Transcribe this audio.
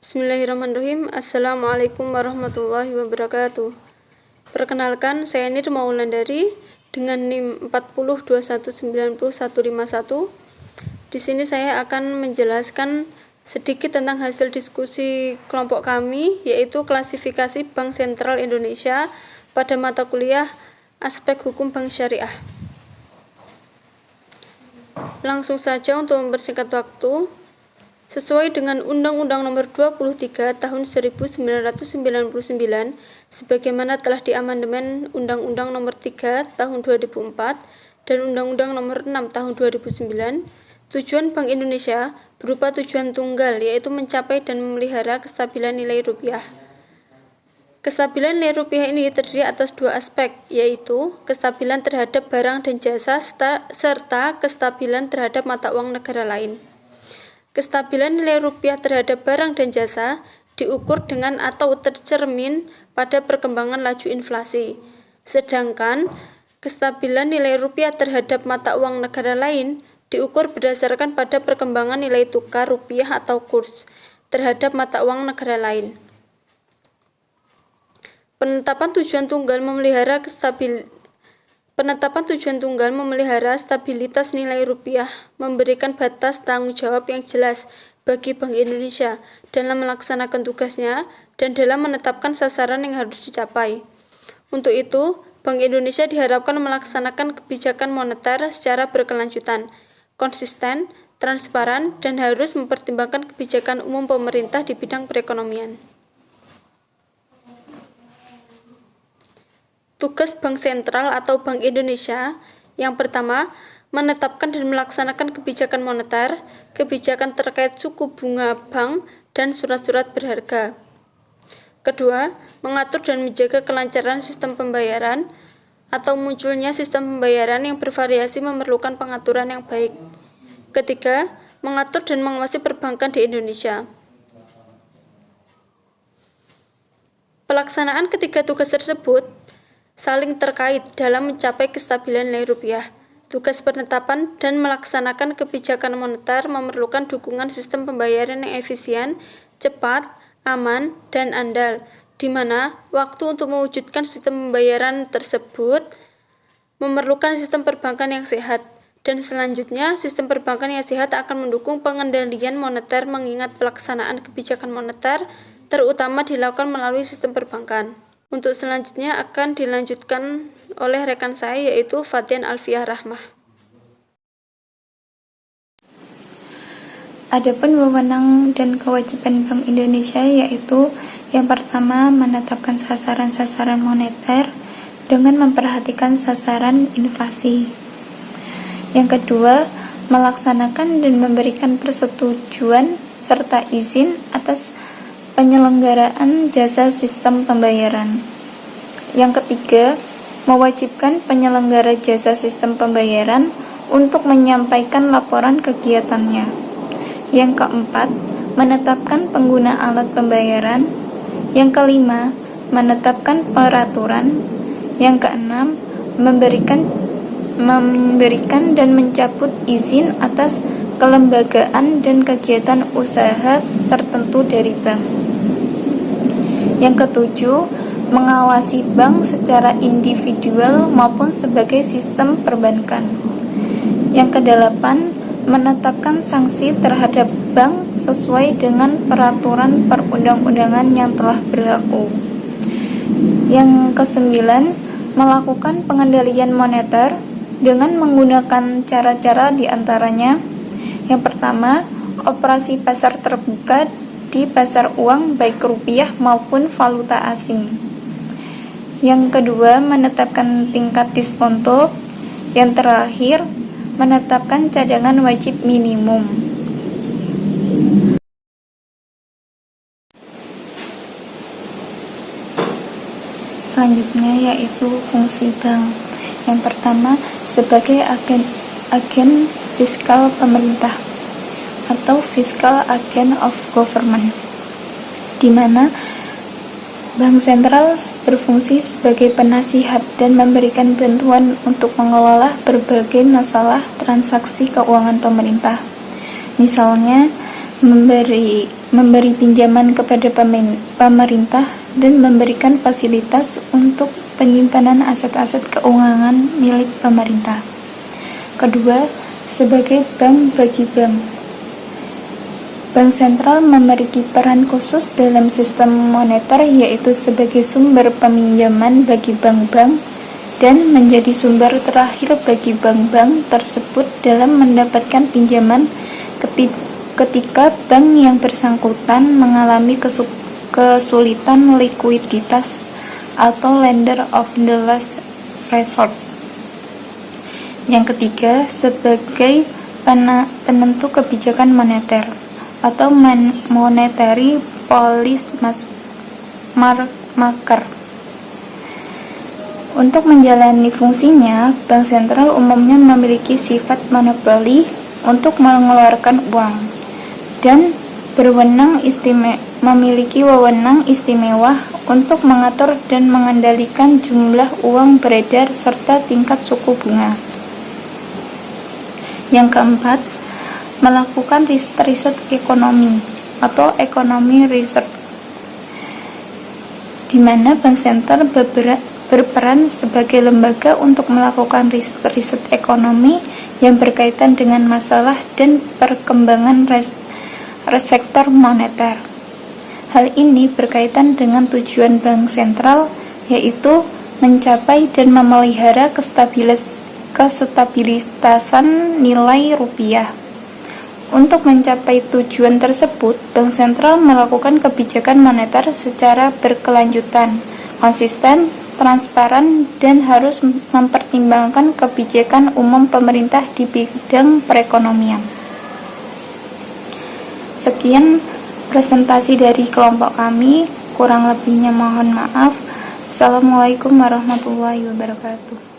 Bismillahirrahmanirrahim. Assalamualaikum warahmatullahi wabarakatuh. Perkenalkan, saya Nirma Wulandari dengan NIM 40219151. Di sini saya akan menjelaskan sedikit tentang hasil diskusi kelompok kami, yaitu klasifikasi Bank Sentral Indonesia pada mata kuliah Aspek Hukum Bank Syariah. Langsung saja untuk mempersingkat waktu, sesuai dengan Undang-Undang Nomor 23 Tahun 1999 sebagaimana telah diamandemen Undang-Undang Nomor 3 Tahun 2004 dan Undang-Undang Nomor 6 Tahun 2009, tujuan Bank Indonesia berupa tujuan tunggal, yaitu mencapai dan memelihara kestabilan nilai rupiah. Kestabilan nilai rupiah ini terdiri atas dua aspek, yaitu kestabilan terhadap barang dan jasa serta kestabilan terhadap mata uang negara lain. Kestabilan nilai rupiah terhadap barang dan jasa diukur dengan atau tercermin pada perkembangan laju inflasi. Sedangkan kestabilan nilai rupiah terhadap mata uang negara lain diukur berdasarkan pada perkembangan nilai tukar rupiah atau kurs terhadap mata uang negara lain. Penetapan tujuan tunggal memelihara stabilitas nilai rupiah, memberikan batas tanggung jawab yang jelas bagi Bank Indonesia dalam melaksanakan tugasnya dan dalam menetapkan sasaran yang harus dicapai. Untuk itu, Bank Indonesia diharapkan melaksanakan kebijakan moneter secara berkelanjutan, konsisten, transparan, dan harus mempertimbangkan kebijakan umum pemerintah di bidang perekonomian. Tugas Bank Sentral atau Bank Indonesia yang pertama, menetapkan dan melaksanakan kebijakan moneter, kebijakan terkait suku bunga bank, dan surat-surat berharga. Kedua, mengatur dan menjaga kelancaran sistem pembayaran atau munculnya sistem pembayaran yang bervariasi memerlukan pengaturan yang baik. Ketiga, mengatur dan mengawasi perbankan di Indonesia. Pelaksanaan ketiga tugas tersebut saling terkait dalam mencapai kestabilan nilai rupiah. Tugas penetapan dan melaksanakan kebijakan moneter memerlukan dukungan sistem pembayaran yang efisien, cepat, aman, dan andal, di mana waktu untuk mewujudkan sistem pembayaran tersebut memerlukan sistem perbankan yang sehat, dan selanjutnya sistem perbankan yang sehat akan mendukung pengendalian moneter mengingat pelaksanaan kebijakan moneter terutama dilakukan melalui sistem perbankan. Untuk selanjutnya akan dilanjutkan oleh rekan saya, yaitu Fatian Alfiah Rahmah. Adapun wewenang dan kewajiban Bank Indonesia yaitu yang pertama menetapkan sasaran-sasaran moneter dengan memperhatikan sasaran inflasi. Yang kedua, melaksanakan dan memberikan persetujuan serta izin atas penyelenggaraan jasa sistem pembayaran. Yang ketiga, mewajibkan penyelenggara jasa sistem pembayaran untuk menyampaikan laporan kegiatannya. Yang keempat, menetapkan pengguna alat pembayaran. Yang kelima, menetapkan peraturan. Yang keenam, memberikan dan mencabut izin atas kelembagaan dan kegiatan usaha tertentu dari bank. Yang ketujuh, mengawasi bank secara individual maupun sebagai sistem perbankan. Yang kedelapan, menetapkan sanksi terhadap bank sesuai dengan peraturan perundang-undangan yang telah berlaku. Yang kesembilan, melakukan pengendalian moneter dengan menggunakan cara-cara diantaranya. Yang pertama, operasi pasar terbuka di pasar uang baik rupiah maupun valuta asing. Yang kedua, menetapkan tingkat diskonto. Yang terakhir, menetapkan cadangan wajib minimum. Selanjutnya yaitu fungsi bank. Yang pertama, sebagai agen fiskal pemerintah atau fiscal agent of government, di mana Bank Sentral berfungsi sebagai penasihat dan memberikan bantuan untuk mengelola berbagai masalah transaksi keuangan pemerintah. Misalnya, memberi pinjaman kepada pemerintah dan memberikan fasilitas untuk penyimpanan aset-aset keuangan milik pemerintah. Kedua, sebagai bank bagi bank. Bank sentral memiliki peran khusus dalam sistem moneter, yaitu sebagai sumber peminjaman bagi bank-bank dan menjadi sumber terakhir bagi bank-bank tersebut dalam mendapatkan pinjaman ketika bank yang bersangkutan mengalami kesulitan likuiditas atau lender of the last resort. Yang ketiga, sebagai penentu kebijakan moneter atau monetary policy maker. Untuk menjalani fungsinya, bank sentral umumnya memiliki sifat monopoli untuk mengeluarkan uang dan memiliki wewenang istimewa untuk mengatur dan mengendalikan jumlah uang beredar serta tingkat suku bunga. Yang keempat, melakukan riset ekonomi atau economy research, di mana bank sentral berperan sebagai lembaga untuk melakukan riset ekonomi yang berkaitan dengan masalah dan perkembangan sektor moneter. Hal ini berkaitan dengan tujuan bank sentral, yaitu mencapai dan memelihara kestabilitasan nilai rupiah. Untuk mencapai tujuan tersebut, bank sentral melakukan kebijakan moneter secara berkelanjutan, konsisten, transparan, dan harus mempertimbangkan kebijakan umum pemerintah di bidang perekonomian. Sekian presentasi dari kelompok kami, kurang lebihnya mohon maaf. Assalamualaikum warahmatullahi wabarakatuh.